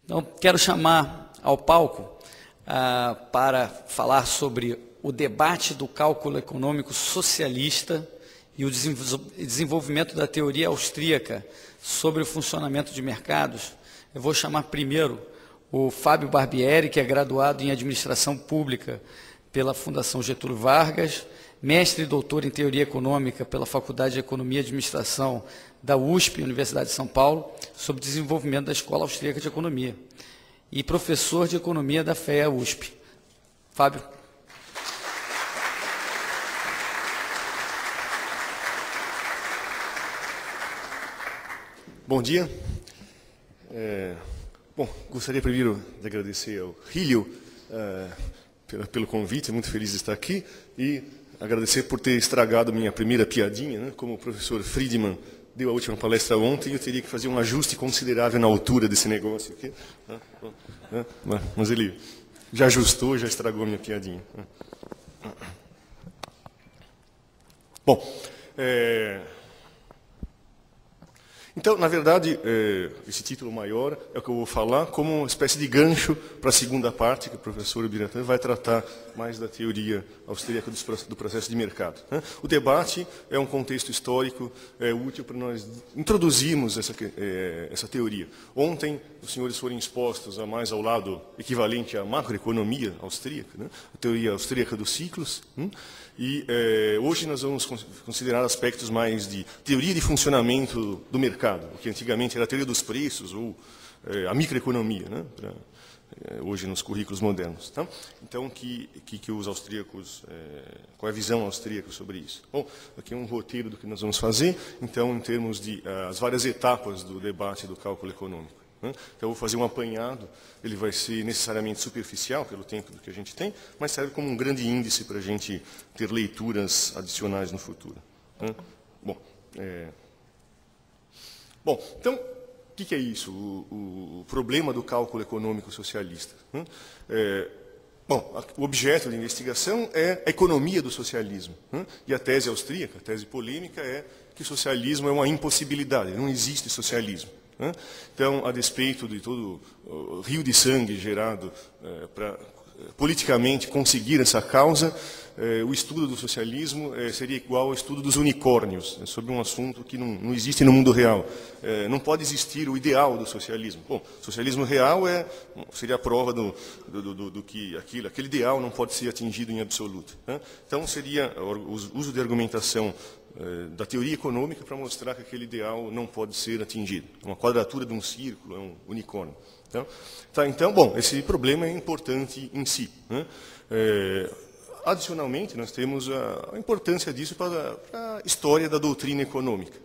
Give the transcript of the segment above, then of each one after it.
Então, quero chamar ao palco para falar sobre o debate do cálculo econômico socialista e o desenvolvimento da teoria austríaca sobre o funcionamento de mercados. Eu vou chamar primeiro o Fábio Barbieri, que é graduado em Administração Pública pela Fundação Getúlio Vargas, mestre e doutor em Teoria Econômica pela Faculdade de Economia e Administração da USP, Universidade de São Paulo, sobre desenvolvimento da Escola Austríaca de Economia, e professor de Economia da FEA USP. Fábio. Bom dia. Gostaria primeiro de agradecer ao Rílio pelo convite, muito feliz de estar aqui, e agradecer por ter estragado minha primeira piadinha, né? Como o professor Friedman deu a última palestra ontem, eu teria que fazer um ajuste considerável na altura desse negócio aqui. Mas ele já ajustou, já estragou a minha piadinha. Então, na verdade, esse título maior é o que eu vou falar como uma espécie de gancho para a segunda parte, que o professor Ibiratã vai tratar mais da teoria austríaca do processo de mercado. O debate é um contexto histórico útil para nós introduzirmos essa teoria. Ontem, os senhores foram expostos mais ao lado equivalente à macroeconomia austríaca, né? A teoria austríaca dos ciclos, e hoje nós vamos considerar aspectos mais de teoria de funcionamento do mercado, o que antigamente era a teoria dos preços ou a microeconomia, né? Hoje nos currículos modernos. Tá? Então, que os austríacos, qual é a visão austríaca sobre isso? Bom, aqui é um roteiro do que nós vamos fazer, então, em termos de as várias etapas do debate do cálculo econômico. Então, eu vou fazer um apanhado, ele vai ser necessariamente superficial, pelo tempo que a gente tem, mas serve como um grande índice para a gente ter leituras adicionais no futuro. Então, o que é isso, o problema do cálculo econômico socialista? O objeto de investigação é a economia do socialismo. E a tese austríaca, a tese polêmica, é que o socialismo é uma impossibilidade, não existe socialismo. Então, a despeito de todo o rio de sangue gerado para politicamente conseguir essa causa, o estudo do socialismo seria igual ao estudo dos unicórnios, sobre um assunto que não existe no mundo real. Não pode existir o ideal do socialismo. Bom, o socialismo real seria a prova do que aquele ideal não pode ser atingido em absoluto. Então, seria o uso de argumentação da teoria econômica para mostrar que aquele ideal não pode ser atingido. Uma quadratura de um círculo é um unicórnio. Então, esse problema é importante em si. Adicionalmente, nós temos a importância disso para a história da doutrina econômica.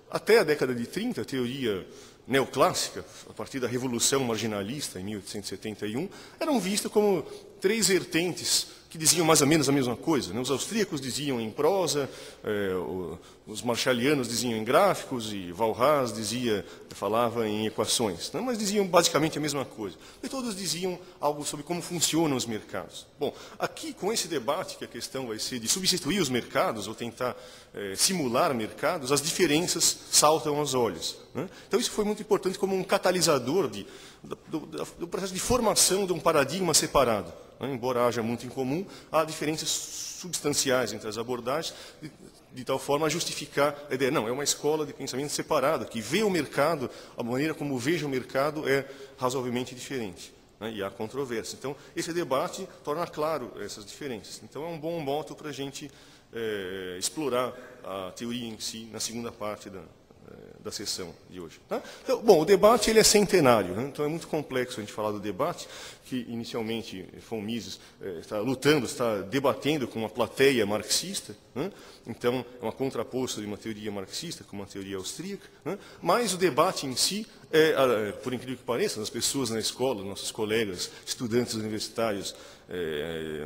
Até a década de 30, a teoria neoclássica, a partir da Revolução Marginalista, em 1871, eram vistas como três vertentes que diziam mais ou menos a mesma coisa. Os austríacos diziam em prosa, os marshallianos diziam em gráficos, e Walras falava em equações, mas diziam basicamente a mesma coisa. E todos diziam algo sobre como funcionam os mercados. Bom, aqui, com esse debate, que a questão vai ser de substituir os mercados, ou tentar simular mercados, as diferenças saltam aos olhos. Então, isso foi muito importante como um catalisador do processo de formação de um paradigma separado. Embora haja muito em comum, há diferenças substanciais entre as abordagens, de tal forma a justificar a ideia. Não, é uma escola de pensamento separada, que vê o mercado, a maneira como veja o mercado é razoavelmente diferente. E há controvérsia. Então, esse debate torna claro essas diferenças. Então, é um bom modo para a gente explorar a teoria em si na segunda parte da sessão de hoje. Então, o debate ele é centenário, então é muito complexo a gente falar do debate, que inicialmente von Mises está debatendo com uma plateia marxista, então é uma contraposta de uma teoria marxista com uma teoria austríaca, mas o debate em si por incrível que pareça, as pessoas na escola, nossos colegas, estudantes universitários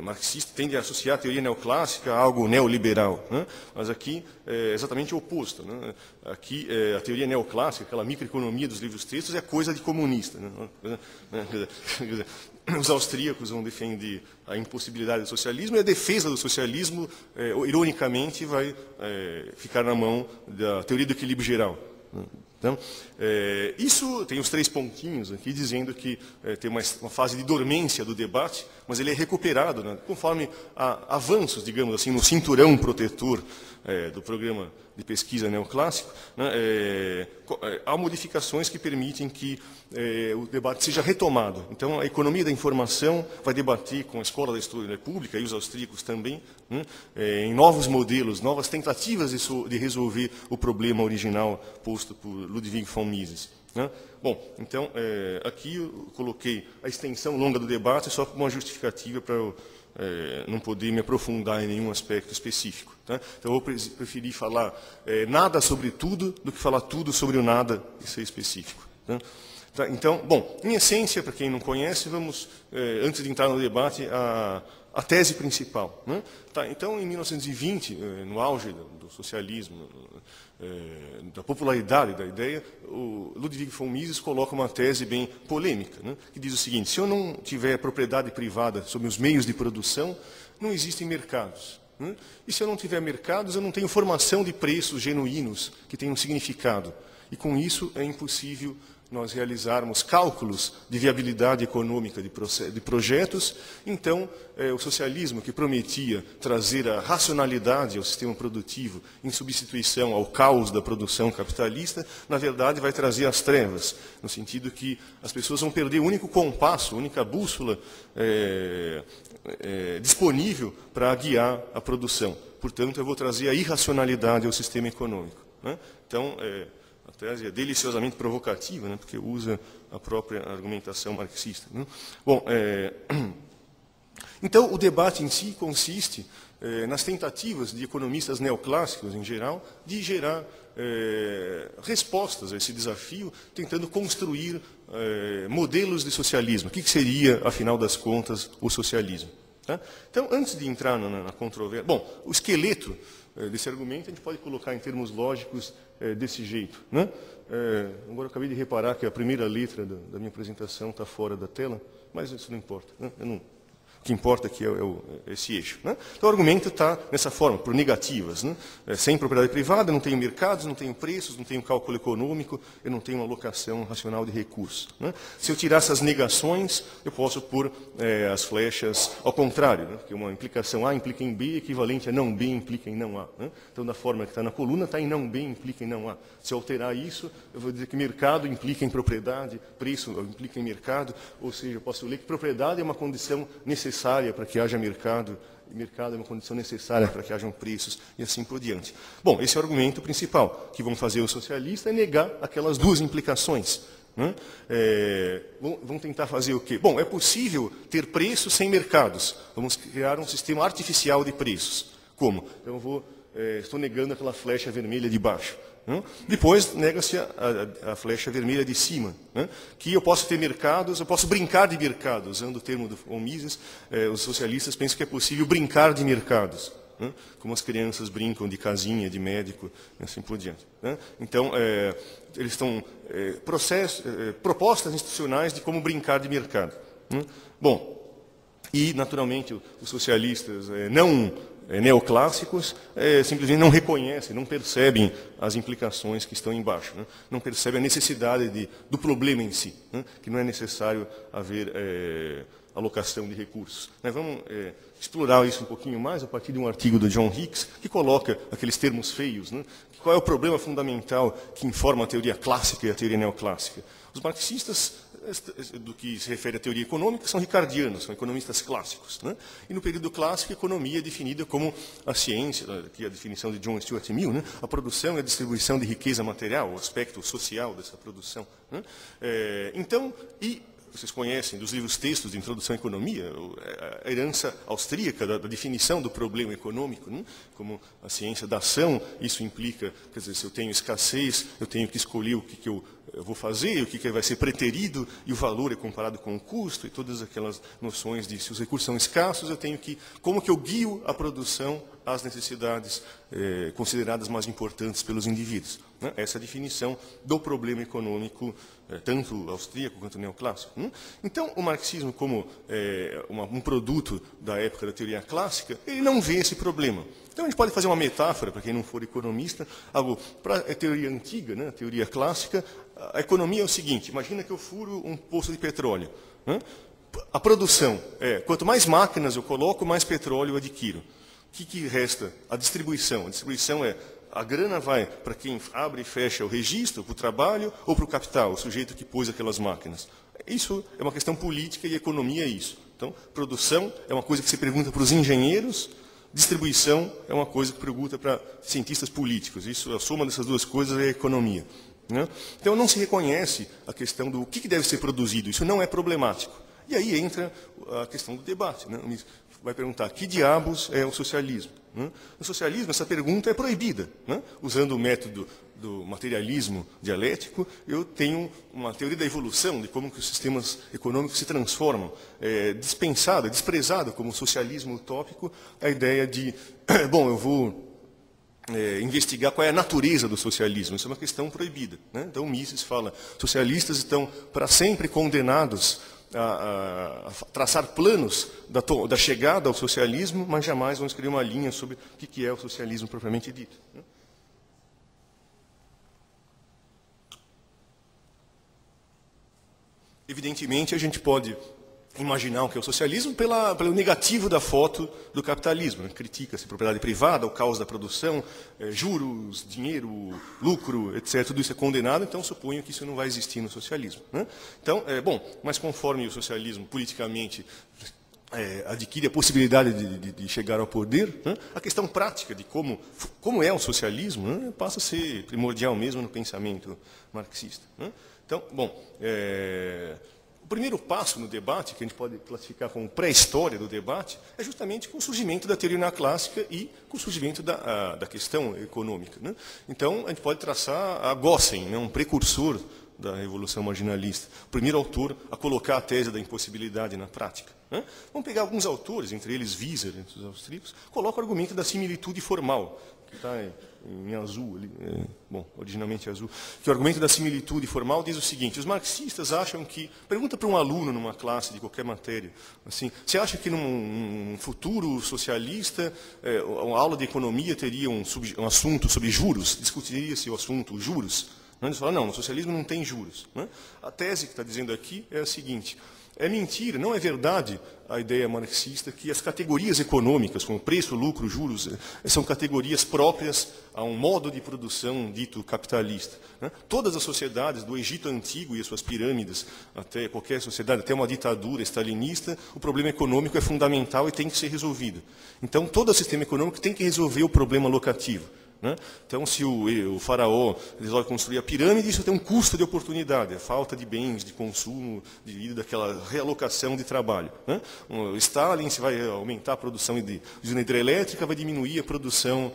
marxistas, tendem a associar a teoria neoclássica a algo neoliberal. Mas aqui é exatamente o oposto. Aqui, a teoria neoclássica, aquela microeconomia dos livros textos, é coisa de comunista. Os austríacos vão defender a impossibilidade do socialismo, e a defesa do socialismo, ironicamente, vai ficar na mão da teoria do equilíbrio geral. Então, isso tem os 3 pontinhos aqui, dizendo que tem uma fase de dormência do debate, mas ele é recuperado, né, conforme avanços, digamos assim, no cinturão protetor do programa de pesquisa neoclássico, né, há modificações que permitem que o debate seja retomado. Então, a economia da informação vai debater com a Escola da História Pública e os austríacos também, né, em novos modelos, novas tentativas de resolver o problema original posto por Ludwig von Mises. Né? Bom, então, aqui eu coloquei a extensão longa do debate só como uma justificativa para eu não poder me aprofundar em nenhum aspecto específico. Tá? Então, eu vou preferir falar nada sobre tudo do que falar tudo sobre o nada e ser específico. Tá? Tá, então, bom, em essência, para quem não conhece, vamos, antes de entrar no debate, a tese principal. Né? Tá, então, em 1920, no auge do socialismo, da popularidade da ideia, o Ludwig von Mises coloca uma tese bem polêmica, né, que diz o seguinte: se eu não tiver propriedade privada sobre os meios de produção, não existem mercados. Né? E se eu não tiver mercados, eu não tenho formação de preços genuínos que tenham significado. E com isso é impossível nós realizarmos cálculos de viabilidade econômica de projetos. Então, o socialismo, que prometia trazer a racionalidade ao sistema produtivo em substituição ao caos da produção capitalista, na verdade vai trazer as trevas, no sentido que as pessoas vão perder o único compasso, a única bússola disponível para guiar a produção. Portanto, eu vou trazer a irracionalidade ao sistema econômico. Né? Então, a tese é deliciosamente provocativa, né, porque usa a própria argumentação marxista. Né? Bom, então, o debate em si consiste nas tentativas de economistas neoclássicos, em geral, de gerar respostas a esse desafio, tentando construir modelos de socialismo. O que seria, afinal das contas, o socialismo? Tá? Então, antes de entrar na controvérsia... Bom, o esqueleto desse argumento a gente pode colocar em termos lógicos desse jeito. Né? Agora eu acabei de reparar que a primeira letra da minha apresentação está fora da tela, mas isso não importa. Né? O que importa aqui é esse eixo. Né? Então o argumento está nessa forma, por negativas. Né? Sem propriedade privada, não tenho mercados, não tenho preços, não tenho cálculo econômico, eu não tenho uma alocação racional de recursos. Né? Se eu tirar essas negações, eu posso pôr as flechas ao contrário, né? Porque uma implicação A implica em B, equivalente a não B implica em não A. Né? Então, da forma que está na coluna, está em não B implica em não A. Se eu alterar isso, eu vou dizer que mercado implica em propriedade, preço implica em mercado, ou seja, eu posso ler que propriedade é uma condição necessária para que haja mercado, e mercado é uma condição necessária para que hajam preços, e assim por diante. Bom, esse é o argumento principal, que vão fazer os socialistas é negar aquelas duas implicações. Né? Vão tentar fazer o quê? Bom, é possível ter preços sem mercados. Vamos criar um sistema artificial de preços. Como? Então, estou negando aquela flecha vermelha de baixo. Né? Depois, nega-se a flecha vermelha de cima, né? Que eu posso ter mercados, eu posso brincar de mercados. Usando o termo do von Mises, os socialistas pensam que é possível brincar de mercados, né? Como as crianças brincam de casinha, de médico, e assim por diante. Né? Então, eles estão propostas institucionais de como brincar de mercado. Né? Bom, e, naturalmente, os socialistas neoclássicos simplesmente não reconhecem, não percebem as implicações que estão embaixo, né? Não percebem a necessidade do problema em si, né? Que não é necessário haver alocação de recursos. Nós vamos explorar isso um pouquinho mais a partir de um artigo do John Hicks, que coloca aqueles termos feios. Né? Qual é o problema fundamental que informa a teoria clássica e a teoria neoclássica? Os marxistas, do que se refere à teoria econômica, são ricardianos, são economistas clássicos. Né? E no período clássico, a economia é definida como a ciência, aqui a definição de John Stuart Mill, né? A produção e a distribuição de riqueza material, o aspecto social dessa produção. Né? Então, vocês conhecem dos livros textos de introdução à economia, a herança austríaca da definição do problema econômico, né? Como a ciência da ação, isso implica, quer dizer, se eu tenho escassez, eu tenho que escolher o que eu vou fazer, o que vai ser preterido, e o valor é comparado com o custo, e todas aquelas noções de se os recursos são escassos, eu tenho que, como que eu guio a produção às necessidades consideradas mais importantes pelos indivíduos. né? Essa é a definição do problema econômico, tanto austríaco quanto neoclássico. Então, o marxismo, como um produto da época da teoria clássica, ele não vê esse problema. Então, a gente pode fazer uma metáfora, para quem não for economista, algo para a teoria antiga, né, a teoria clássica. A economia é o seguinte: imagina que eu furo um poço de petróleo. Né? A produção quanto mais máquinas eu coloco, mais petróleo eu adquiro. O que resta? A distribuição. A distribuição a grana vai para quem abre e fecha o registro, para o trabalho, ou para o capital, o sujeito que pôs aquelas máquinas. Isso é uma questão política e economia é isso. Então, produção é uma coisa que se pergunta para os engenheiros, distribuição é uma coisa que pergunta para cientistas políticos. Isso, a soma dessas duas coisas é a economia. Né? Então, não se reconhece a questão do que deve ser produzido. Isso não é problemático. E aí entra a questão do debate. Né? Vai perguntar, que diabos é o socialismo? Né? No socialismo, essa pergunta é proibida. Né? Usando o método do materialismo dialético, eu tenho uma teoria da evolução, de como que os sistemas econômicos se transformam. Dispensada, desprezada como socialismo utópico, a ideia de, bom, eu vou investigar qual é a natureza do socialismo. Isso é uma questão proibida. Né? Então, Mises fala, socialistas estão para sempre condenados a traçar planos da chegada ao socialismo, mas jamais vão escrever uma linha sobre o que é o socialismo propriamente dito. Né? Evidentemente, a gente pode imaginar o que é o socialismo pelo negativo da foto do capitalismo. Né? Critica-se propriedade privada, o caos da produção, juros, dinheiro, lucro, etc. Tudo isso é condenado, então suponho que isso não vai existir no socialismo. Né? Então, mas conforme o socialismo politicamente adquire a possibilidade de chegar ao poder, né? A questão prática de como é o socialismo, né? Passa a ser primordial mesmo no pensamento marxista. Né? Então, o primeiro passo no debate, que a gente pode classificar como pré-história do debate, é justamente com o surgimento da teoria neoclássica e com o surgimento da questão econômica. Né? Então, a gente pode traçar a Gossen, né, um precursor da Revolução Marginalista, o primeiro autor a colocar a tese da impossibilidade na prática. Né? Vamos pegar alguns autores, entre eles Wieser, entre os austríacos, coloca o argumento da similitude formal, que está em azul, ali, originalmente azul, que o argumento da similitude formal diz o seguinte: os marxistas acham que, pergunta para um aluno numa classe de qualquer matéria, assim, você acha que num futuro socialista, uma aula de economia teria um assunto sobre juros? Discutiria-se o assunto juros? Eles falam, não, no socialismo não tem juros. Né? A tese que está dizendo aqui é a seguinte: é mentira, não é verdade a ideia marxista que as categorias econômicas, como preço, lucro, juros, são categorias próprias a um modo de produção dito capitalista. Né? Todas as sociedades, do Egito Antigo e as suas pirâmides, até qualquer sociedade, até uma ditadura stalinista, o problema econômico é fundamental e tem que ser resolvido. Então, todo o sistema econômico tem que resolver o problema locativo. Né? Então, se o faraó resolve construir a pirâmide, isso tem um custo de oportunidade, a falta de bens, de consumo, devido àquela realocação de trabalho. Né? O Stalin, se vai aumentar a produção de usina hidrelétrica, vai diminuir a produção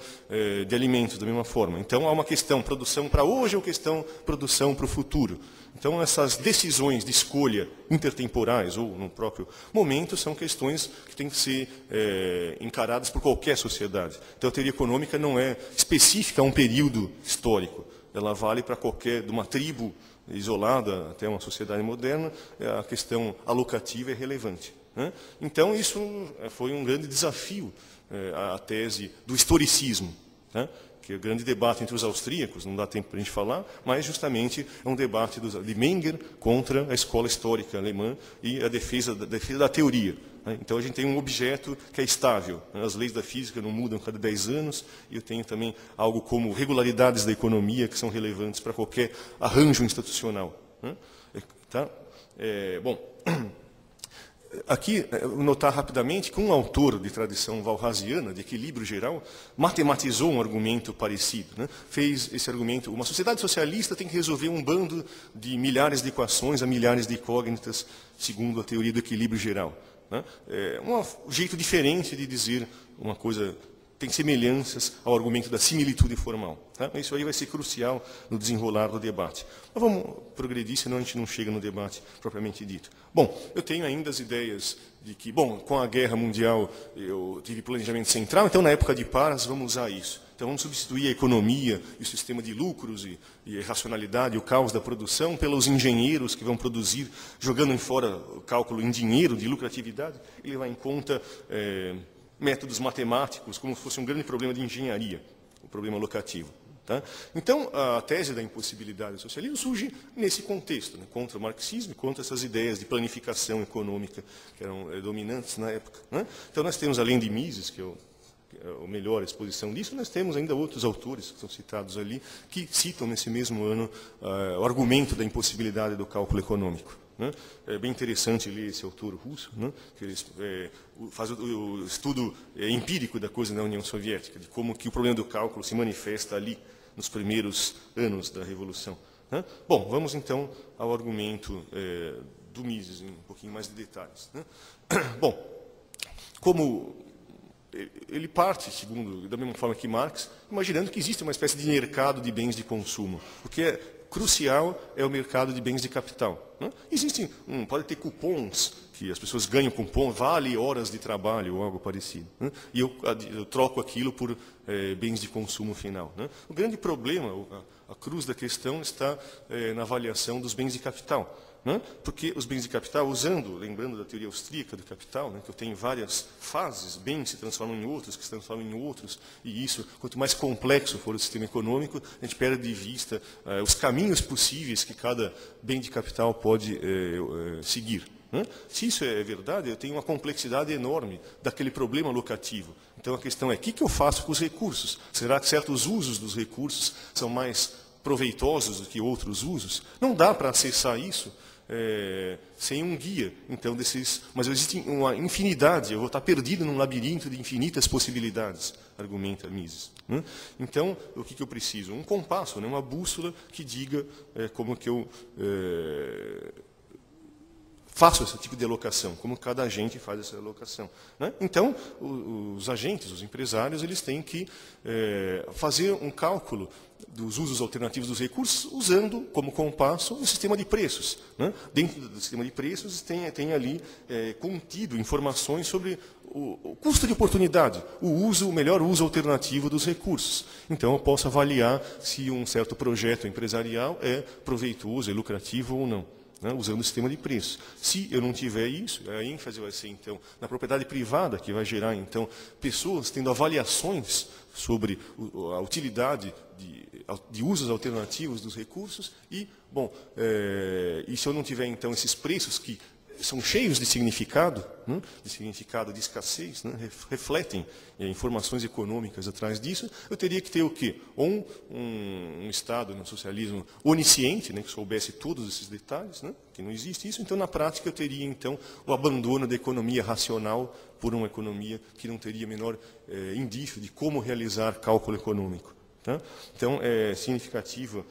de alimentos da mesma forma. Então, há uma questão produção para hoje ou questão produção para o futuro. Então, essas decisões de escolha intertemporais ou no próprio momento são questões que têm que ser encaradas por qualquer sociedade. Então, a teoria econômica não é específica a um período histórico. Ela vale para qualquer, de uma tribo isolada até uma sociedade moderna, a questão alocativa é relevante. Né? Então, isso foi um grande desafio, a tese do historicismo. Né? Que é o grande debate entre os austríacos, não dá tempo para a gente falar, mas justamente é um debate de Menger contra a escola histórica alemã e a defesa da teoria. Né? Então a gente tem um objeto que é estável. Né? As leis da física não mudam a cada 10 anos, e eu tenho também algo como regularidades da economia que são relevantes para qualquer arranjo institucional. Né? Tá? Aqui, notar rapidamente que um autor de tradição walrasiana, de equilíbrio geral, matematizou um argumento parecido. Né? Fez esse argumento: uma sociedade socialista tem que resolver um bando de milhares de equações a milhares de incógnitas, segundo a teoria do equilíbrio geral. Né? Um jeito diferente de dizer uma coisa tem semelhanças ao argumento da similitude formal. Tá? Isso aí vai ser crucial no desenrolar do debate. Mas vamos progredir, senão a gente não chega no debate propriamente dito. Bom, eu tenho ainda as ideias de que, bom, com a Guerra Mundial eu tive planejamento central, então na época de paz vamos usar isso. Então vamos substituir a economia e o sistema de lucros e a racionalidade, o caos da produção, pelos engenheiros que vão produzir, jogando em fora o cálculo em dinheiro de lucratividade, e levar em conta métodos matemáticos, como se fosse um grande problema de engenharia, o problema locativo. Tá? Então, a tese da impossibilidade do socialismo surge nesse contexto, né, contra o marxismo e contra essas ideias de planificação econômica que eram dominantes na época. Né? Então, nós temos, além de Mises, que é a melhor exposição disso, nós temos ainda outros autores que são citados ali, que citam nesse mesmo ano o argumento da impossibilidade do cálculo econômico. Né? É bem interessante ler esse autor russo, né? Que ele faz o estudo empírico da coisa na União Soviética, de como que o problema do cálculo se manifesta ali, nos primeiros anos da Revolução. Né? Bom, vamos então ao argumento do Mises, em um pouquinho mais de detalhes. Né? Bom, como ele parte, segundo, da mesma forma que Marx, imaginando que existe uma espécie de mercado de bens de consumo. O que é crucial é o mercado de bens de capital. Né? Existem, pode ter cupons, que as pessoas ganham cupom, vale horas de trabalho ou algo parecido. Né? E eu troco aquilo por bens de consumo final. Né? O grande problema, a cruz da questão, está na avaliação dos bens de capital. Né? Porque os bens de capital, lembrando da teoria austríaca do capital, né, que eu tenho várias fases, bens se transformam em outros, que se transformam em outros, e isso, quanto mais complexo for o sistema econômico, a gente perde de vista os caminhos possíveis que cada bem de capital pode seguir. Né? Se isso é verdade, eu tenho uma complexidade enorme daquele problema locativo. Então a questão é, o que eu faço com os recursos? Será que certos usos dos recursos são mais proveitosos do que outros usos? Não dá para acessar isso sem um guia, então, mas existe uma infinidade, eu vou estar perdido num labirinto de infinitas possibilidades, argumenta Mises. Né? Então, o que eu preciso? Um compasso, né? Uma bússola que diga como que eu faço esse tipo de alocação, como cada agente faz essa alocação. Né? Então, os agentes, os empresários, eles têm que fazer um cálculo dos usos alternativos dos recursos, usando como compasso um sistema de preços. Né? Dentro do sistema de preços tem ali contido informações sobre o custo de oportunidade, o melhor uso alternativo dos recursos. Então, eu posso avaliar se um certo projeto empresarial é proveitoso, é lucrativo ou não. Né, usando o sistema de preços. Se eu não tiver isso, a ênfase vai ser, então, na propriedade privada, que vai gerar, então, pessoas tendo avaliações sobre a utilidade de usos alternativos dos recursos e, bom, e se eu não tiver, então, esses preços que são cheios de significado de escassez, né, refletem informações econômicas atrás disso, eu teria que ter o quê? Ou um Estado no socialismo onisciente, né, que soubesse todos esses detalhes, né, que não existe isso, então na prática eu teria então o abandono da economia racional por uma economia que não teria menor indício de como realizar cálculo econômico. Tá? Então, é significativo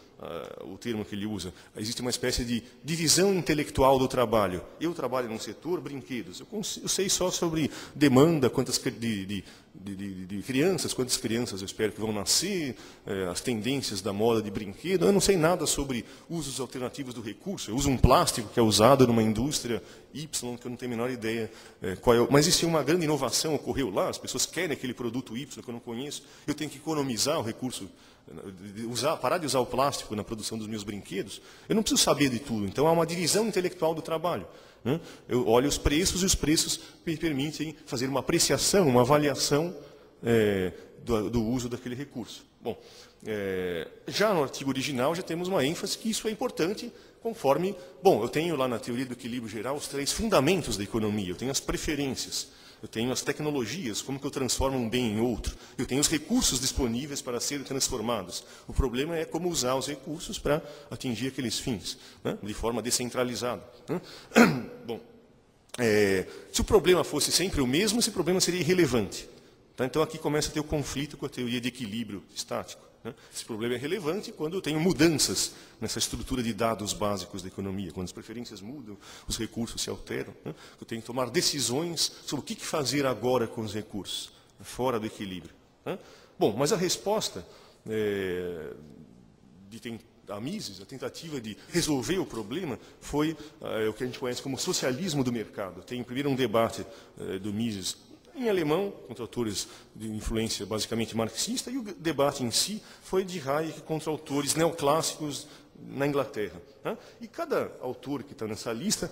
o termo que ele usa. Existe uma espécie de divisão intelectual do trabalho. Eu trabalho num setor, brinquedos. Eu sei só sobre demanda, de crianças, quantas crianças eu espero que vão nascer, as tendências da moda de brinquedo. Eu não sei nada sobre usos alternativos do recurso. Eu uso um plástico que é usado numa indústria Y, que eu não tenho a menor ideia qual é. Mas existe uma grande inovação, ocorreu lá, as pessoas querem aquele produto Y que eu não conheço, eu tenho que economizar o recurso, parar de usar o plástico na produção dos meus brinquedos. Eu não preciso saber de tudo. Então, há uma divisão intelectual do trabalho. Né? Eu olho os preços e os preços me permitem fazer uma apreciação, uma avaliação do uso daquele recurso. Bom, já no artigo original já temos uma ênfase que isso é importante conforme... Bom, eu tenho lá na teoria do equilíbrio geral os 3 fundamentos da economia. Eu tenho as preferências, eu tenho as tecnologias, como que eu transformo um bem em outro. Eu tenho os recursos disponíveis para serem transformados. O problema é como usar os recursos para atingir aqueles fins, né, de forma descentralizada. Né? Bom, se o problema fosse sempre o mesmo, esse problema seria irrelevante. Tá? Então, aqui começa a ter o conflito com a teoria de equilíbrio estático. Né? Esse problema é relevante quando eu tenho mudanças nessa estrutura de dados básicos da economia, quando as preferências mudam, os recursos se alteram. Né? Eu tenho que tomar decisões sobre o que fazer agora com os recursos, fora do equilíbrio. Né? Bom, mas a resposta a Mises, a tentativa de resolver o problema, foi o que a gente conhece como socialismo do mercado. Tem primeiro um debate do Mises em alemão, contra autores de influência basicamente marxista, e o debate em si foi de Hayek contra autores neoclássicos na Inglaterra. Né? E cada autor que está nessa lista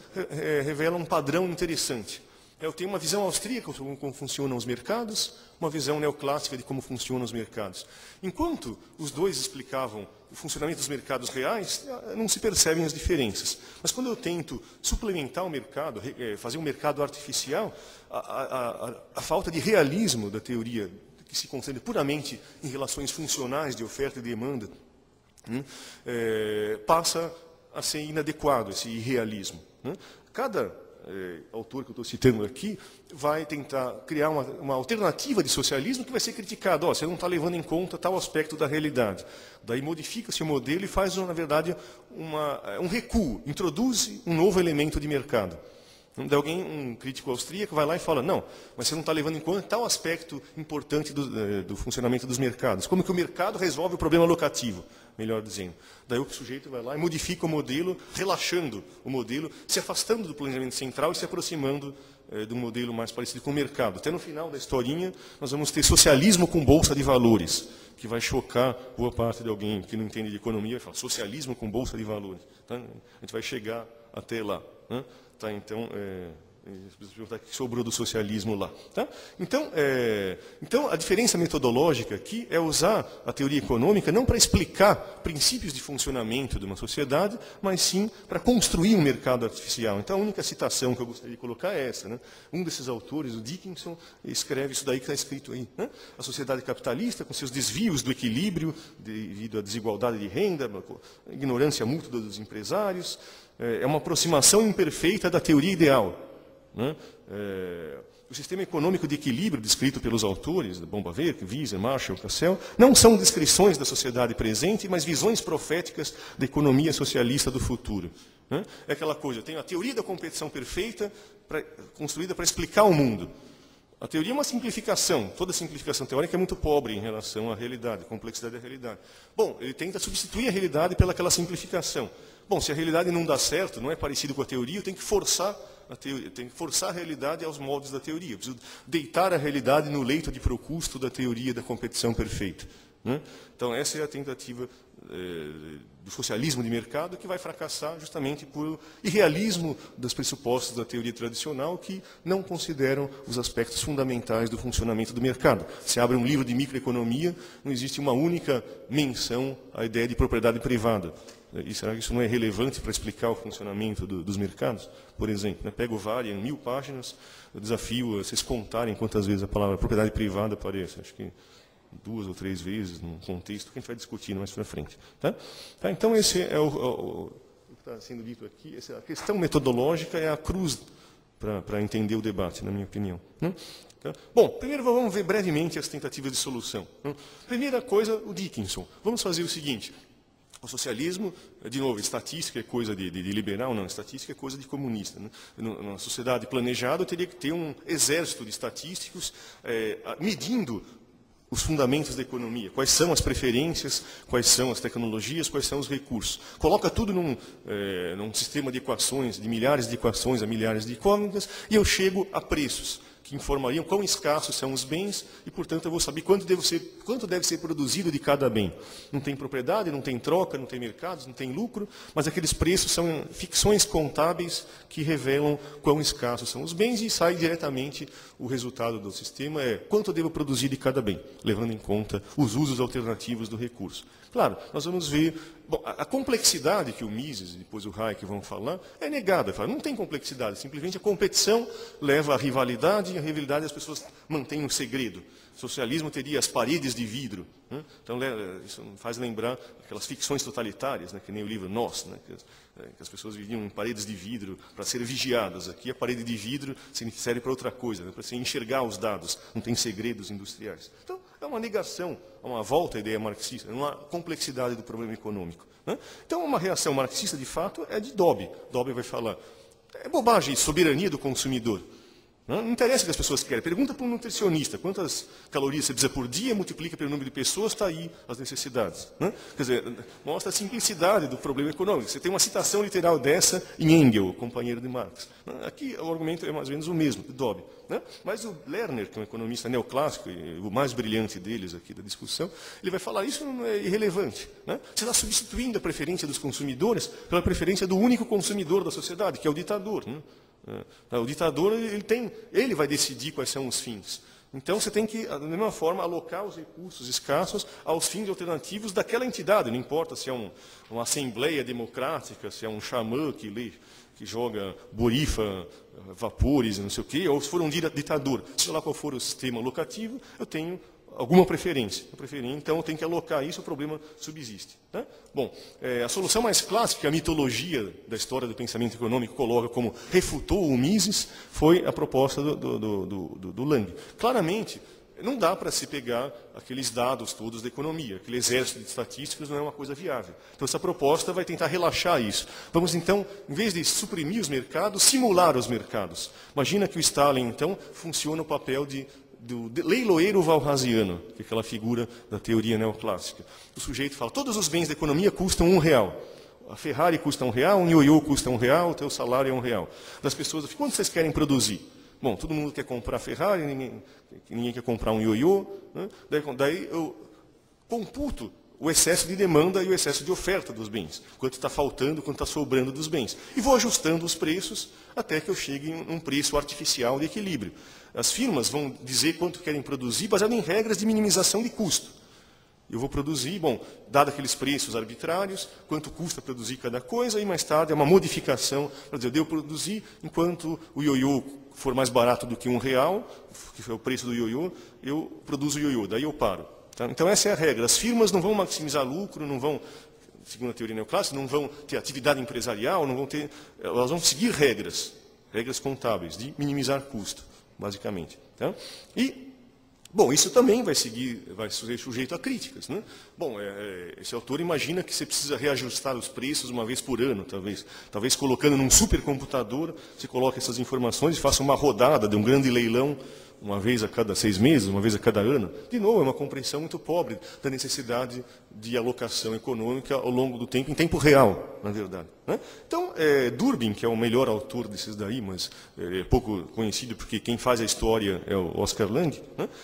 revela um padrão interessante. Eu tenho uma visão austríaca de como funcionam os mercados, uma visão neoclássica de como funcionam os mercados. Enquanto os dois explicavam o funcionamento dos mercados reais, não se percebem as diferenças. Mas quando eu tento suplementar o mercado, fazer um mercado artificial, a falta de realismo da teoria, que se concentra puramente em relações funcionais de oferta e demanda, passa a ser inadequado, esse irrealismo. Cada autor que eu estou citando aqui vai tentar criar uma alternativa de socialismo que vai ser criticado. Você não está levando em conta tal aspecto da realidade. Daí modifica-se o modelo e faz, na verdade, um recuo, introduz um novo elemento de mercado. Daí um crítico austríaco vai lá e fala, não, mas você não está levando em conta tal aspecto importante do funcionamento dos mercados. Como que o mercado resolve o problema locativo, melhor dizendo. Daí o sujeito vai lá e modifica o modelo, relaxando o modelo, se afastando do planejamento central e se aproximando de um modelo mais parecido com o mercado. Até no final da historinha, nós vamos ter socialismo com bolsa de valores, que vai chocar boa parte de alguém que não entende de economia e fala, socialismo com bolsa de valores. Tá? A gente vai chegar até lá. Né? Tá, então, o que sobrou do socialismo lá. Tá? Então, a diferença metodológica aqui é usar a teoria econômica não para explicar princípios de funcionamento de uma sociedade, mas sim para construir um mercado artificial. Então, a única citação que eu gostaria de colocar é essa. Né? Um desses autores, o Dickinson, escreve isso daí que está escrito aí. Né? A sociedade capitalista, com seus desvios do equilíbrio devido à desigualdade de renda, a ignorância mútua dos empresários, é uma aproximação imperfeita da teoria ideal. Né? O sistema econômico de equilíbrio descrito pelos autores, Bombaver, Wieser, Marshall, Cassel, não são descrições da sociedade presente, mas visões proféticas da economia socialista do futuro. Né? É aquela coisa, tem a teoria da competição perfeita construída para explicar o mundo. A teoria é uma simplificação, toda simplificação teórica é muito pobre em relação à realidade, à complexidade da realidade. Bom, ele tenta substituir a realidade pelaquela simplificação. Bom, se a realidade não dá certo, não é parecido com a teoria, eu tenho que forçar a realidade aos moldes da teoria. Eu preciso deitar a realidade no leito de Procusto da teoria da competição perfeita. Né? Então, essa é a tentativa do socialismo de mercado, que vai fracassar justamente por irrealismo dos pressupostos da teoria tradicional, que não consideram os aspectos fundamentais do funcionamento do mercado. Se abre um livro de microeconomia, não existe uma única menção à ideia de propriedade privada. E será que isso não é relevante para explicar o funcionamento dos mercados? Por exemplo, né? Pego várias, 1000 páginas, eu desafio a vocês contarem quantas vezes a palavra propriedade privada aparece. Acho que 2 ou 3 vezes, num contexto que a gente vai discutir mais para frente. Tá? Então, esse é o que está sendo dito aqui. A questão metodológica é a cruz para entender o debate, na minha opinião. Né? Tá? Bom, primeiro vamos ver brevemente as tentativas de solução. Né? Primeira coisa, o Dickinson. Vamos fazer o seguinte. O socialismo, de novo, estatística é coisa de liberal, não, estatística é coisa de comunista. Né? Numa sociedade planejada, eu teria que ter um exército de estatísticos medindo os fundamentos da economia, quais são as preferências, quais são as tecnologias, quais são os recursos. Coloca tudo num sistema de equações, de milhares de equações a milhares de incógnitas, e eu chego a preços que informariam quão escassos são os bens e, portanto, eu vou saber quanto deve ser produzido de cada bem. Não tem propriedade, não tem troca, não tem mercados, não tem lucro, mas aqueles preços são ficções contábeis que revelam quão escassos são os bens e sai diretamente o resultado do sistema é quanto eu devo produzir de cada bem, levando em conta os usos alternativos do recurso. Claro, nós vamos ver... Bom, a complexidade que o Mises e depois o Hayek vão falar é negada. Não tem complexidade, simplesmente a competição leva à rivalidade e a rivalidade as pessoas mantêm um segredo. O socialismo teria as paredes de vidro. Né? Então, isso faz lembrar aquelas ficções totalitárias, né? Que nem o livro Nós, né? Que as pessoas viviam em paredes de vidro para serem vigiadas. Aqui a parede de vidro serve para outra coisa, né? Para você enxergar os dados, não tem segredos industriais. Então, é uma negação, uma volta à ideia marxista, uma complexidade do problema econômico. Né? Então, uma reação marxista, de fato, é de Dobbs. Dobbs vai falar, é bobagem, soberania do consumidor. Não interessa o que as pessoas querem. Pergunta para um nutricionista quantas calorias você precisa por dia, multiplica pelo número de pessoas, está aí as necessidades. Quer dizer, mostra a simplicidade do problema econômico. Você tem uma citação literal dessa em Engels, companheiro de Marx. Aqui o argumento é mais ou menos o mesmo, de Dobbs. Mas o Lerner, que é um economista neoclássico, o mais brilhante deles aqui da discussão, ele vai falar isso não é irrelevante. Você está substituindo a preferência dos consumidores pela preferência do único consumidor da sociedade, que é o ditador. O ditador ele vai decidir quais são os fins. Então você tem que, da mesma forma, alocar os recursos escassos aos fins alternativos daquela entidade. Não importa se é uma assembleia democrática, se é um xamã que joga borifa, vapores, não sei o quê, ou se for um ditador. Seja lá qual for o sistema locativo, eu tenho alguma preferência. Então eu tenho que alocar isso, o problema subsiste. Bom, a solução mais clássica, que a mitologia da história do pensamento econômico coloca como refutou o Mises, foi a proposta do Lang. Claramente, não dá para se pegar aqueles dados todos da economia. Aquele exército de estatísticas não é uma coisa viável. Então essa proposta vai tentar relaxar isso. Vamos então, em vez de suprimir os mercados, simular os mercados. Imagina que o Stalin, então, funciona o papel do leiloeiro valrasiano, que é aquela figura da teoria neoclássica. O sujeito fala, todos os bens da economia custam R$1. A Ferrari custa R$1, um ioiô custa R$1, o teu salário é R$1. Das pessoas, quanto vocês querem produzir? Bom, todo mundo quer comprar Ferrari, ninguém quer comprar um ioiô. Daí eu computo o excesso de demanda e o excesso de oferta dos bens. Quanto está faltando, quanto está sobrando dos bens. E vou ajustando os preços até que eu chegue em um preço artificial de equilíbrio. As firmas vão dizer quanto querem produzir baseado em regras de minimização de custo. Eu vou produzir, bom, dado aqueles preços arbitrários, quanto custa produzir cada coisa, e mais tarde é uma modificação, para dizer, eu devo produzir enquanto o ioiô for mais barato do que R$1, que foi o preço do ioiô, eu produzo o ioiô, daí eu paro. Tá? Então essa é a regra. As firmas não vão maximizar lucro, não vão, segundo a teoria neoclássica, não vão ter atividade empresarial, elas vão seguir regras contábeis, de minimizar custo, basicamente. Tá? Bom, isso também vai ser sujeito a críticas. Bom, esse autor imagina que você precisa reajustar os preços uma vez por ano, talvez. Talvez colocando num supercomputador, você coloque essas informações e faça uma rodada de um grande leilão, uma vez a cada 6 meses, uma vez a cada ano. De novo, é uma compreensão muito pobre da necessidade de alocação econômica ao longo do tempo, em tempo real, na verdade. Então, Durbin, que é o melhor autor desses daí, mas é pouco conhecido porque quem faz a história é o Oscar Lang,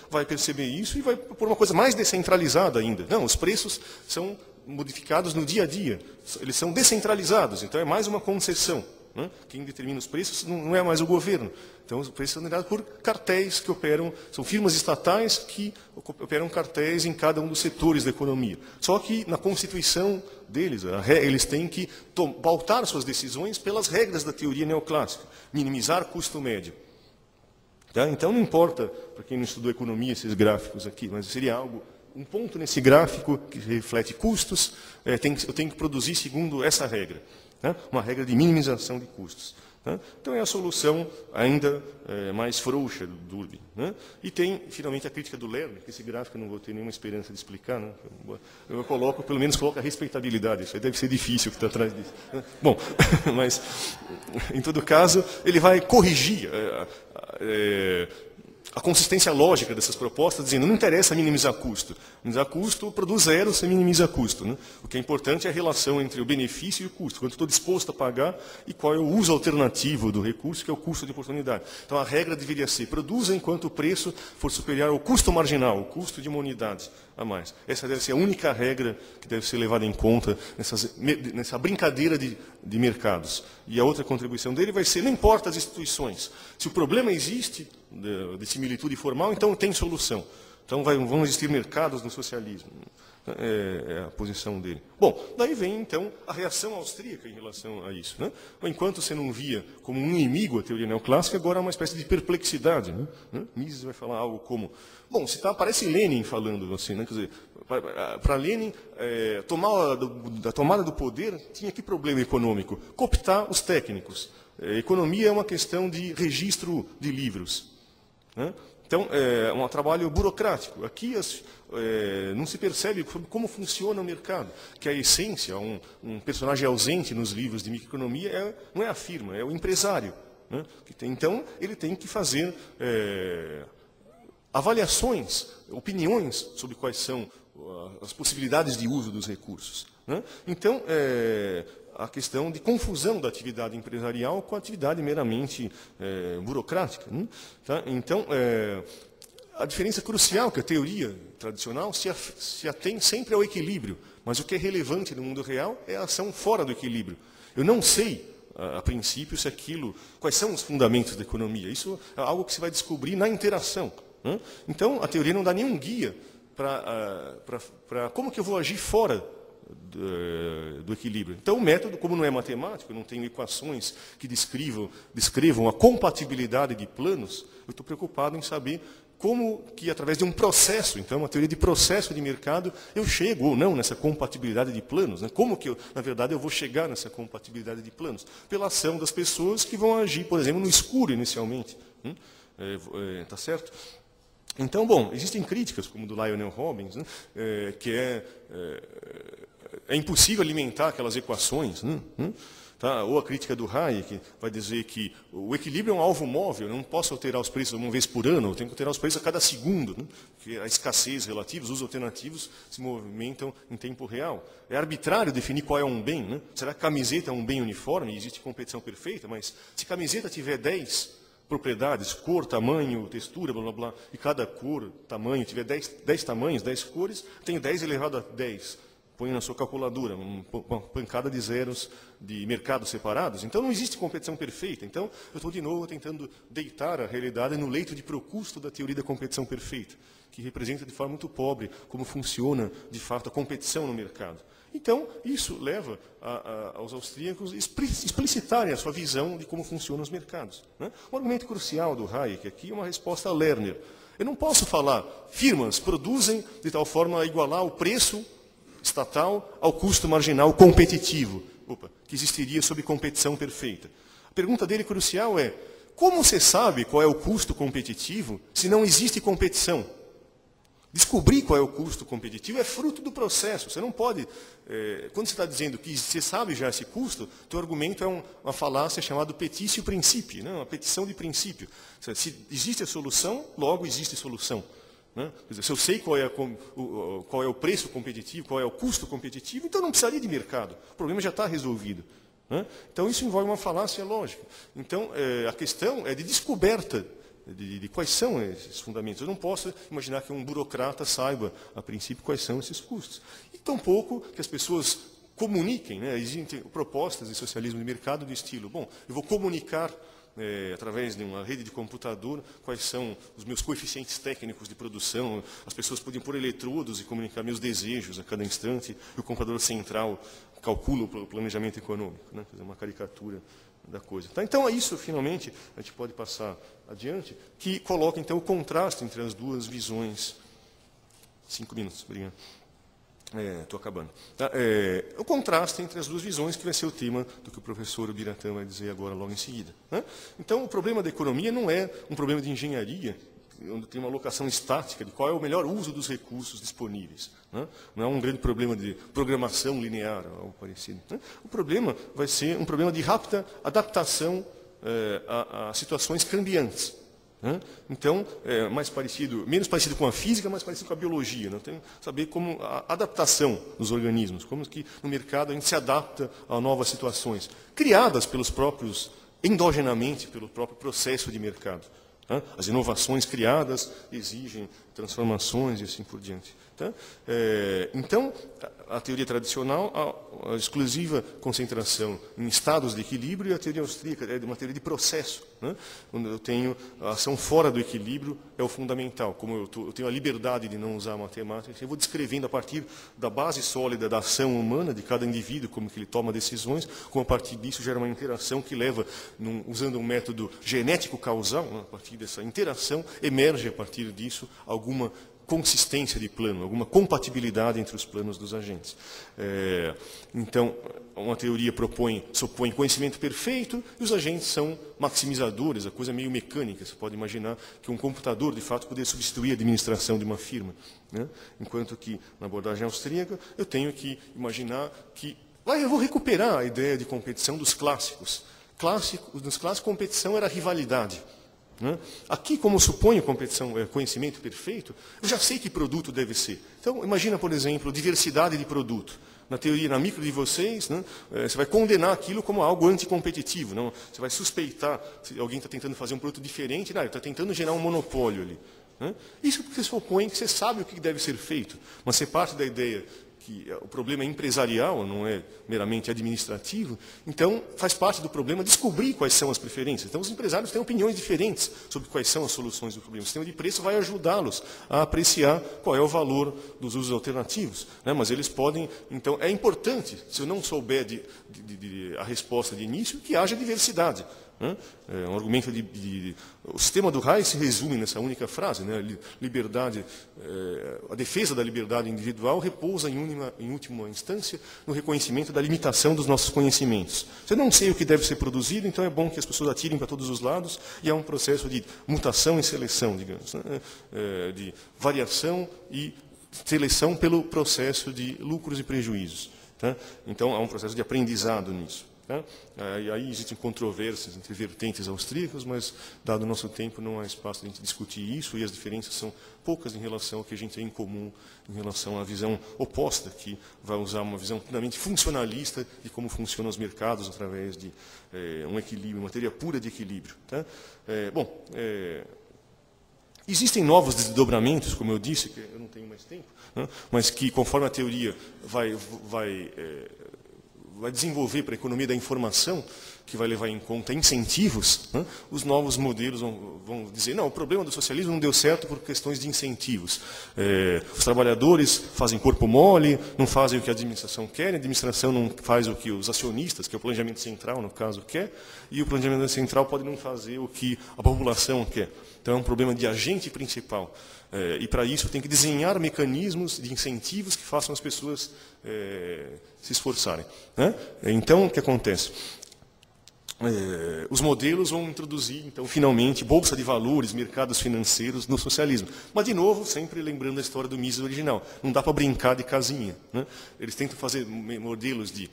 vai perceber isso e vai pôr uma coisa mais descentralizada ainda. Não, os preços são modificados no dia a dia, eles são descentralizados, então é mais uma concessão. Quem determina os preços não é mais o governo. Então, os preços são determinados por cartéis que operam, são firmas estatais que operam cartéis em cada um dos setores da economia. Só que, na constituição deles, eles têm que pautar suas decisões pelas regras da teoria neoclássica, minimizar custo médio. Tá? Então, não importa, para quem não estudou economia, esses gráficos aqui, mas seria um ponto nesse gráfico que reflete custos, eu tenho que produzir segundo essa regra. Uma regra de minimização de custos. Então é a solução ainda mais frouxa do Durbin. E tem, finalmente, a crítica do Lerner, que esse gráfico eu não vou ter nenhuma esperança de explicar. Eu pelo menos coloco a respeitabilidade, isso aí deve ser difícil o que está atrás disso. Bom, mas, em todo caso, ele vai corrigir a consistência lógica dessas propostas, dizendo, não interessa minimizar custo. Minimizar custo produz zero, você minimiza custo. O que é importante é a relação entre o benefício e o custo. Quanto estou disposto a pagar e qual é o uso alternativo do recurso, que é o custo de oportunidade. Então, a regra deveria ser, produza enquanto o preço for superior ao custo marginal, o custo de uma unidade a mais. Essa deve ser a única regra que deve ser levada em conta nessa brincadeira de mercados. E a outra contribuição dele vai ser, não importa as instituições. Se o problema existe, de similitude formal, então tem solução. Então vão existir mercados no socialismo. É a posição dele. Bom, daí vem, então, a reação austríaca em relação a isso. Enquanto você não via como um inimigo a teoria neoclássica, agora há uma espécie de perplexidade. Mises vai falar algo como... Bom, parece Lenin falando assim, quer dizer, para Lenin, a tomada do poder tinha que problema econômico? Cooptar os técnicos. Economia é uma questão de registro de livros. Então, é um trabalho burocrático. Aqui não se percebe como funciona o mercado, que a essência, um personagem ausente nos livros de microeconomia não é a firma, é o empresário. né? Então, ele tem que fazer avaliações, opiniões sobre quais são as possibilidades de uso dos recursos, né? Então, a questão de confusão da atividade empresarial com a atividade meramente burocrática, né? Tá? Então, a diferença crucial que a teoria tradicional se atém sempre ao equilíbrio, mas o que é relevante no mundo real é a ação fora do equilíbrio. Eu não sei, a princípio, se aquilo, quais são os fundamentos da economia. Isso é algo que se vai descobrir na interação, né? Então, a teoria não dá nenhum guia para como que eu vou agir fora do equilíbrio. Então, o método, como não é matemático, não tem equações que descrevam a compatibilidade de planos, eu estou preocupado em saber como que, através de um processo, então, uma teoria de processo de mercado, eu chego ou não nessa compatibilidade de planos, né? Como que, na verdade, eu vou chegar nessa compatibilidade de planos? Pela ação das pessoas que vão agir, por exemplo, no escuro, inicialmente. Tá certo? Então, bom, existem críticas, como do Lionel Robbins, né? Que é impossível alimentar aquelas equações, né? Tá? Ou a crítica do Hayek vai dizer que o equilíbrio é um alvo móvel, eu não posso alterar os preços uma vez por ano, eu tenho que alterar os preços a cada segundo, né? Porque a escassez relativa, os usos alternativos se movimentam em tempo real. É arbitrário definir qual é um bem, né? Será que camiseta é um bem uniforme? Existe competição perfeita, mas se camiseta tiver 10 propriedades, cor, tamanho, textura, blá, blá, blá, e cada cor, tamanho, tiver 10 tamanhos, 10 cores, tenho 10 elevado a 10. Põe na sua calculadora, uma pancada de zeros de mercados separados. Então, não existe competição perfeita. Então, eu estou, de novo, tentando deitar a realidade no leito de Procusto da teoria da competição perfeita, que representa de forma muito pobre como funciona, de fato, a competição no mercado. Então, isso leva aos austríacos explicitarem a sua visão de como funcionam os mercados, né? O argumento crucial do Hayek aqui é uma resposta a Lerner. Eu não posso falar, firmas produzem de tal forma a igualar o preço estatal ao custo marginal competitivo, que existiria sob competição perfeita. A pergunta dele crucial é, como você sabe qual é o custo competitivo se não existe competição? Descobrir qual é o custo competitivo é fruto do processo. Você não pode, quando você está dizendo que você sabe já esse custo, teu argumento é uma falácia chamada petitio principii, né? Uma petição de princípio. Se existe a solução, logo existe solução, né? Quer dizer, se eu sei qual é o preço competitivo, qual é o custo competitivo, então não precisaria de mercado. O problema já está resolvido, né? Então isso envolve uma falácia lógica. Então a questão é de descoberta de quais são esses fundamentos. Eu não posso imaginar que um burocrata saiba, a princípio, quais são esses custos. E tampouco que as pessoas comuniquem, né? Existem propostas de socialismo de mercado do estilo, bom, eu vou comunicar através de uma rede de computador quais são os meus coeficientes técnicos de produção, as pessoas podiam pôr eletrodos e comunicar meus desejos a cada instante, e o computador central calcula o planejamento econômico, né? Quer dizer, uma caricatura da coisa. Tá? Então, é isso, finalmente, a gente pode passar adiante, que coloca, então, o contraste entre as duas visões. 5 minutos, obrigado. Estou acabando. Tá? O contraste entre as duas visões, que vai ser o tema do que o professor Biratã vai dizer agora, logo em seguida, né? Então, o problema da economia não é um problema de engenharia, onde tem uma alocação estática de qual é o melhor uso dos recursos disponíveis, né? Não é um grande problema de programação linear, algo parecido, né? O problema vai ser um problema de rápida adaptação a situações cambiantes, né? Então, menos parecido com a física, mais parecido com a biologia, né? Tem que saber como a adaptação dos organismos, como que no mercado a gente se adapta a novas situações, criadas pelos próprios, endogenamente, pelo próprio processo de mercado. As inovações criadas exigem transformações e assim por diante. Então, a teoria tradicional, a exclusiva concentração em estados de equilíbrio, e a teoria austríaca é uma teoria de processo, né? Quando eu tenho a ação fora do equilíbrio, é o fundamental. Como eu tenho a liberdade de não usar a matemática, eu vou descrevendo a partir da base sólida da ação humana, de cada indivíduo, como que ele toma decisões, como a partir disso gera uma interação que leva, usando um método genético causal, né? A partir dessa interação, emerge a partir disso alguma consistência de plano, alguma compatibilidade entre os planos dos agentes. Então, uma teoria supõe conhecimento perfeito e os agentes são maximizadores, a coisa é meio mecânica. Você pode imaginar que um computador, de fato, poderia substituir a administração de uma firma, né? Enquanto que, na abordagem austríaca, eu tenho que imaginar que eu vou recuperar a ideia de competição dos clássicos, Nos clássicos, competição era rivalidade. Né? Aqui, como eu suponho competição é conhecimento perfeito, eu já sei que produto deve ser. Então, imagina, por exemplo, diversidade de produto. Na teoria, na micro de vocês, né, você vai condenar aquilo como algo anticompetitivo. Não? Você vai suspeitar se alguém está tentando fazer um produto diferente, não, ele está tentando gerar um monopólio ali. Né? Isso porque você supõe que você sabe o que deve ser feito, mas você parte da ideia que o problema é empresarial, não é meramente administrativo, então faz parte do problema descobrir quais são as preferências. Então os empresários têm opiniões diferentes sobre quais são as soluções do problema. O sistema de preço vai ajudá-los a apreciar qual é o valor dos usos alternativos. Né? Mas eles podem, então, é importante, se eu não souber a resposta de início, que haja diversidade. É um argumento o sistema do Hayek se resume nessa única frase, né? Liberdade, a defesa da liberdade individual repousa em última instância no reconhecimento da limitação dos nossos conhecimentos. Se eu não sei o que deve ser produzido, então é bom que as pessoas atirem para todos os lados e há um processo de mutação e seleção, digamos, né? De variação e seleção pelo processo de lucros e prejuízos. Tá? Então há um processo de aprendizado nisso. Tá? E aí existem controvérsias entre vertentes austríacas, mas, dado o nosso tempo, não há espaço para a gente discutir isso, e as diferenças são poucas em relação ao que a gente tem em comum, em relação à visão oposta, que vai usar uma visão puramente funcionalista de como funcionam os mercados através de um equilíbrio, uma teoria pura de equilíbrio. Tá? Existem novos desdobramentos, como eu disse, que eu não tenho mais tempo, né? Mas que, conforme a teoria vai desenvolver para a economia da informação, que vai levar em conta incentivos, né? Os novos modelos vão dizer, não, o problema do socialismo não deu certo por questões de incentivos. Os trabalhadores fazem corpo mole, não fazem o que a administração quer, a administração não faz o que os acionistas, que é o planejamento central, no caso, quer, e o planejamento central pode não fazer o que a população quer. Então, é um problema de agente principal. E, para isso, tem que desenhar mecanismos de incentivos que façam as pessoas se esforçarem. Né? Então, o que acontece? Os modelos vão introduzir, então, finalmente, bolsa de valores, mercados financeiros no socialismo. Mas, de novo, sempre lembrando a história do Mises original. Não dá para brincar de casinha. Né? Eles tentam fazer modelos de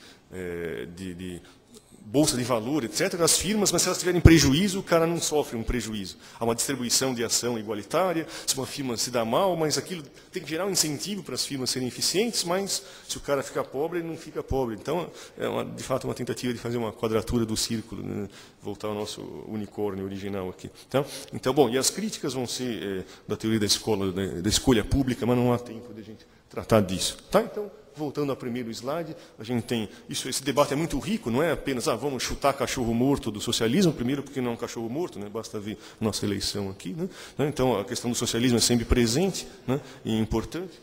bolsa de valor, etc., das firmas, mas se elas tiverem prejuízo, o cara não sofre um prejuízo. Há uma distribuição de ação igualitária, se uma firma se dá mal, mas aquilo tem que gerar um incentivo para as firmas serem eficientes, mas se o cara ficar pobre, ele não fica pobre. Então, de fato, uma tentativa de fazer uma quadratura do círculo, né? Voltar ao nosso unicórnio original aqui. Então, bom, e as críticas vão ser da teoria da escolha pública, mas não há tempo de a gente tratar disso. Tá? Então, voltando ao primeiro slide, a gente tem esse debate é muito rico, não é apenas vamos chutar cachorro morto do socialismo, primeiro porque não é um cachorro morto, né? Basta ver nossa eleição aqui. Né? Então, a questão do socialismo é sempre presente, né? E importante.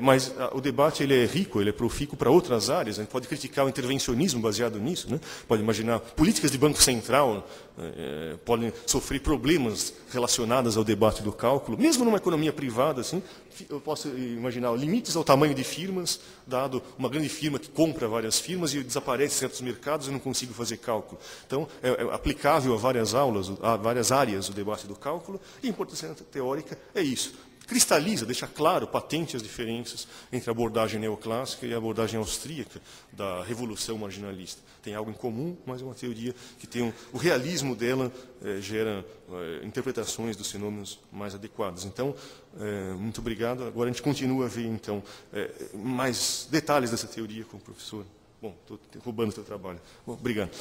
Mas o debate ele é rico, ele é profícuo para outras áreas. A gente pode criticar o intervencionismo baseado nisso, né? Pode imaginar políticas de Banco Central podem sofrer problemas relacionados ao debate do cálculo, mesmo numa economia privada. Assim, eu posso imaginar limites ao tamanho de firmas, dado uma grande firma que compra várias firmas e desaparece em certos mercados e não consigo fazer cálculo. Então, é aplicável a várias aulas, a várias áreas do debate do cálculo, e a importância teórica é isso. Cristaliza, deixa claro, patente as diferenças entre a abordagem neoclássica e a abordagem austríaca da revolução marginalista. Tem algo em comum, mas é uma teoria que tem o realismo dela gera interpretações dos fenômenos mais adequadas. Então, muito obrigado. Agora a gente continua a ver, então, mais detalhes dessa teoria com o professor. Bom, estou roubando o seu trabalho. Bom, obrigado.